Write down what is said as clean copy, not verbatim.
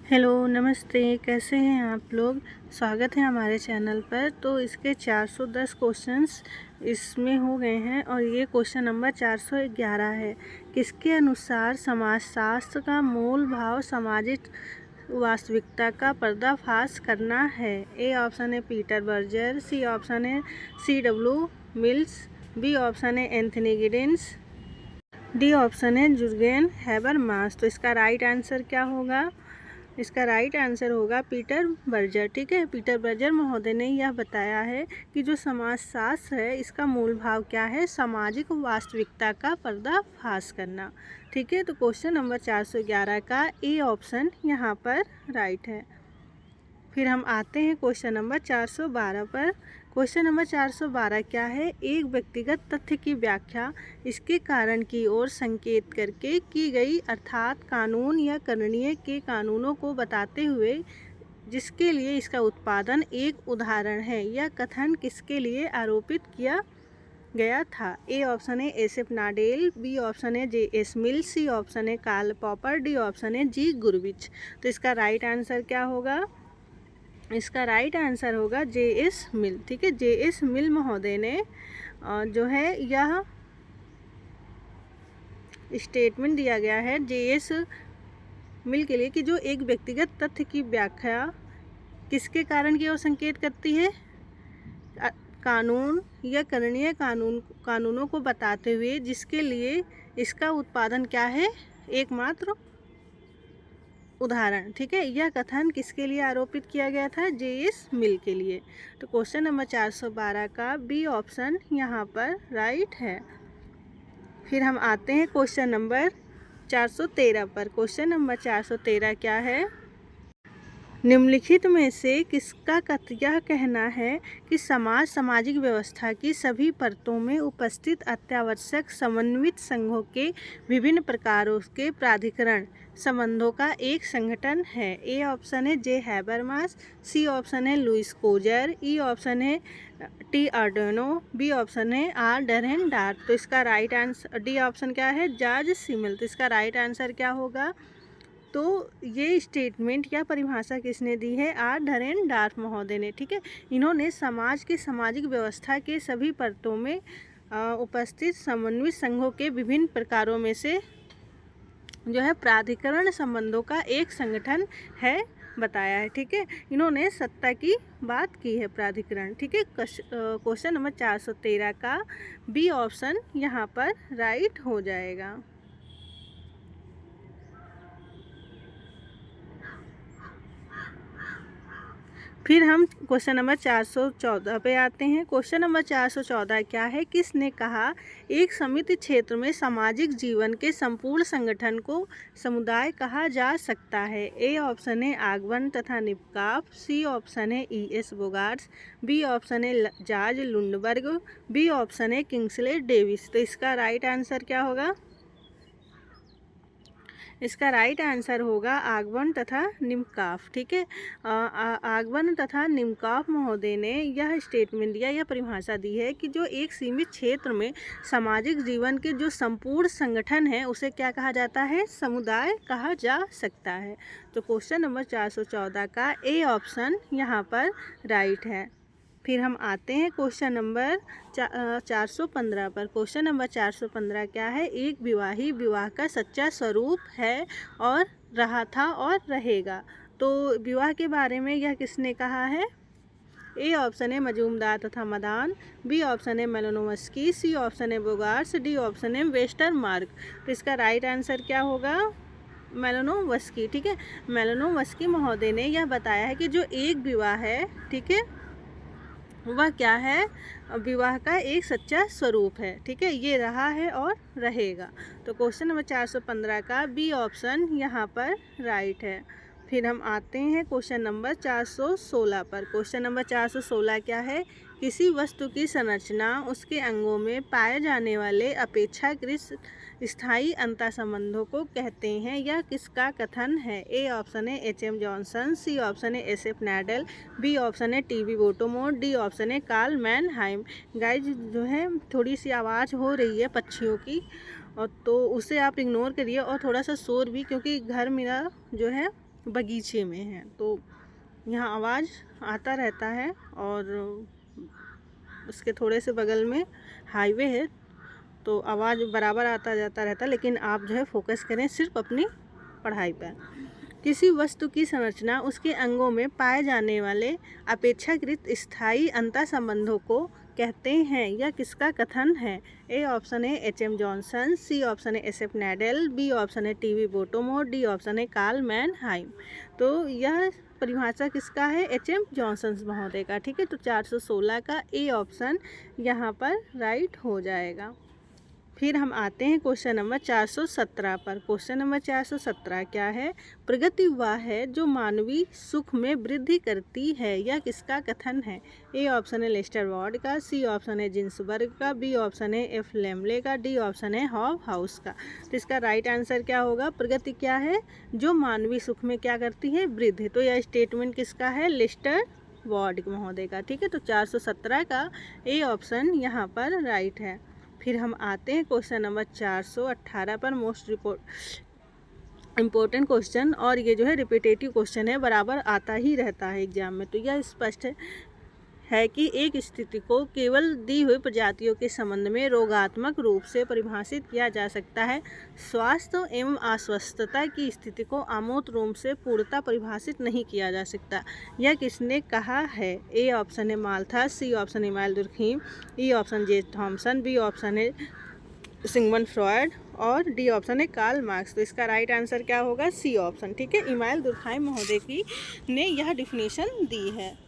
Hello, नमस्ते, कैसे हैं आप लोग? स्वागत है हमारे चैनल पर। तो इसके 410 क्वेश्चंस इसमें हो गए हैं और ये क्वेश्चन नंबर 411 है। किसके अनुसार समाजशास्त्र का मूल भाव सामाजिक वास्तविकता का पर्दाफाश करना है? ए ऑप्शन है पीटर बर्जर, सी ऑप्शन है C.W. मिल्स, बी ऑप्शन है एंथनी गिडेंस, डी ऑप्शन है जुर्गेन हैबरमास। तो इसका राइट आंसर क्या होगा? इसका राइट आंसर होगा पीटर बर्जर। ठीक है, पीटर बर्जर महोदय ने यह बताया है कि जो समाजशास्त्र है इसका मूल भाव क्या है? सामाजिक वास्तविकता का पर्दाफाश करना। ठीक है, तो क्वेश्चन नंबर 411 का ए ऑप्शन यहाँ पर राइट है। फिर हम आते हैं क्वेश्चन नंबर 412 पर। क्वेश्चन नंबर 412 क्या है? एक व्यक्तिगत तथ्य की व्याख्या इसके कारण की ओर संकेत करके की गई, अर्थात कानून या करणीय के कानूनों को बताते हुए जिसके लिए इसका उत्पादन एक उदाहरण है। यह कथन किसके लिए आरोपित किया गया था? ए ऑप्शन है एसेफ नाडेल, बी ऑप्शन है J.S. मिल, सी ऑप्शन है कार्ल पॉपर, डी ऑप्शन है जी गुरविच। तो इसका राइट आंसर क्या होगा? इसका राइट आंसर होगा J.S. मिल। ठीक है, J.S. मिल महोदय ने जो है यह स्टेटमेंट दिया गया है J.S. मिल के लिए कि जो एक व्यक्तिगत तथ्य की व्याख्या किसके कारण की ओर संकेत करती है? कानून या करणीय कानूनों को बताते हुए जिसके लिए इसका उत्पादन क्या है? एकमात्र उदाहरण। ठीक है, यह कथन किसके लिए आरोपित किया गया था? J.S. मिल के लिए। तो क्वेश्चन नंबर 412 का बी ऑप्शन यहाँ पर राइट है। फिर हम आते हैं क्वेश्चन नंबर 413 पर। क्वेश्चन नंबर 413 क्या है? निम्नलिखित में से किसका यह कहना है कि सामाजिक व्यवस्था की सभी परतों में उपस्थित अत्यावश्यक समन्वित संघों के विभिन्न प्रकारों के प्राधिकरण संबंधों का एक संगठन है? ए ऑप्शन है J. हैबरमास, सी ऑप्शन है लुइस कोजर, ई ऑप्शन है T. आर्डोनो, बी ऑप्शन है R. Darren dart. तो इसका राइट आंसर डी ऑप्शन क्या है? जॉर्ज सिमल। तो इसका राइट आंसर क्या होगा? तो ये स्टेटमेंट या परिभाषा किसने दी है? R. डरेन डार्ट महोदय ने। ठीक है, इन्होंने समाज की सामाजिक व्यवस्था के सभी परतों में उपस्थित समन्वित संघों के विभिन्न प्रकारों में से जो है प्राधिकरण संबंधों का एक संगठन है बताया है। ठीक है, इन्होंने सत्ता की बात की है, प्राधिकरण। ठीक है, क्वेश्चन नंबर 413 का बी ऑप्शन यहाँ पर राइट हो जाएगा। फिर हम क्वेश्चन नंबर 414 पे आते हैं। क्वेश्चन नंबर 414 क्या है? किसने कहा एक समिति क्षेत्र में सामाजिक जीवन के संपूर्ण संगठन को समुदाय कहा जा सकता है? ए ऑप्शन है आगवन तथा निपकाफ, सी ऑप्शन है E.S. बोगार्ट्स, बी ऑप्शन है जॉर्ज लुंडबर्ग, बी ऑप्शन है किंग्सले डेविस। तो इसका राइट आंसर क्या होगा? इसका राइट आंसर होगा आगवन तथा निमकाफ। ठीक है, आगवन तथा निमकाफ महोदय ने यह स्टेटमेंट दिया, यह परिभाषा दी है कि जो एक सीमित क्षेत्र में सामाजिक जीवन के जो संपूर्ण संगठन है उसे क्या कहा जाता है? समुदाय कहा जा सकता है। तो क्वेश्चन नंबर 414 का ए ऑप्शन यहाँ पर राइट है। फिर हम आते हैं क्वेश्चन नंबर 415 पर। क्वेश्चन नंबर 415 क्या है? एक विवाही विवाह का सच्चा स्वरूप है और रहा था और रहेगा। तो विवाह के बारे में यह किसने कहा है? ए ऑप्शन है मजूमदार तथा मदान, बी ऑप्शन है मेलानोव्स्की, सी ऑप्शन है बोगार्ट्स, डी ऑप्शन है वेस्टरमार्क। तो इसका राइट आंसर क्या होगा? मेलानोव्स्की। ठीक है, मेलानोव्स्की महोदय ने यह बताया है कि जो एक विवाह है, ठीक है, वह क्या है? विवाह का एक सच्चा स्वरूप है। ठीक है, ये रहा है और रहेगा। तो क्वेश्चन नंबर 415 का बी ऑप्शन यहाँ पर राइट है। फिर हम आते हैं क्वेश्चन नंबर 416 पर। क्वेश्चन नंबर 416 क्या है? किसी वस्तु की संरचना उसके अंगों में पाए जाने वाले अपेक्षाकृत स्थायी अंतर संबंधों को कहते हैं। यह किसका कथन है? ए ऑप्शन है H.M. जॉनसन, सी ऑप्शन है एसेफ नाडेल, बी ऑप्शन है T.B. वोटोमोर, डी ऑप्शन है कार्ल मैनहाइम। गाइज जो है थोड़ी सी आवाज़ हो रही है पक्षियों की, और तो उसे आप इग्नोर करिए, और थोड़ा सा शोर भी, क्योंकि घर मेरा जो है बगीचे में हैं। तो यहाँ आवाज़ आता रहता है और उसके थोड़े से बगल में हाईवे है, तो आवाज़ बराबर आता जाता रहता है, लेकिन आप जो है फोकस करें सिर्फ अपनी पढ़ाई पर। किसी वस्तु की संरचना उसके अंगों में पाए जाने वाले अपेक्षाकृत स्थायी अंतर संबंधों को कहते हैं। यह किसका कथन है? ए ऑप्शन है एच.एम. जॉनसन, सी ऑप्शन है एस.एफ. नैडल, बी ऑप्शन है टी.वी. बोटोमोर, डी ऑप्शन है कार्ल मैनहाइम। तो यह परिभाषा किसका है? एच.एम. जॉनसन महोदय का। ठीक है, तो 416 का ए ऑप्शन यहाँ पर राइट हो जाएगा। फिर हम आते हैं क्वेश्चन नंबर 417 पर। क्वेश्चन नंबर 417 क्या है? प्रगति वह है जो मानवीय सुख में वृद्धि करती है। यह किसका कथन है? ए ऑप्शन है लेस्टर वार्ड का, सी ऑप्शन है जिन्सबर्ग का, बी ऑप्शन है एफ लेम्ले का, डी ऑप्शन है हॉव हाउस का। तो इसका राइट आंसर क्या होगा? प्रगति क्या है? जो मानवीय सुख में क्या करती है? वृद्धि। तो यह स्टेटमेंट किसका है? लेस्टर वार्ड महोदय का। ठीक है, तो 417 का ए ऑप्शन यहाँ पर राइट है। फिर हम आते हैं क्वेश्चन नंबर 418 पर, मोस्ट इम्पोर्टेंट क्वेश्चन, और ये जो है रिपीटेटिव क्वेश्चन है, बराबर आता ही रहता है एग्जाम में। तो यह स्पष्ट है कि एक स्थिति को केवल दी हुई प्रजातियों के संबंध में रोगात्मक रूप से परिभाषित किया जा सकता है। स्वास्थ्य एवं अस्वस्थता की स्थिति को अमूर्त रूप से पूर्णतः परिभाषित नहीं किया जा सकता। यह किसने कहा है? ए ऑप्शन है माल्थस, सी ऑप्शन है Emmanuel Durkheim, E option J Thomson, B option है सिगमंड फ्रॉयड और डी ऑप्शन है कार्ल मार्क्स। तो इसका राइट आंसर क्या होगा? C option. ठीक है, इमानुएल दुर्खीम महोदय की ने यह डिफिनेशन दी है।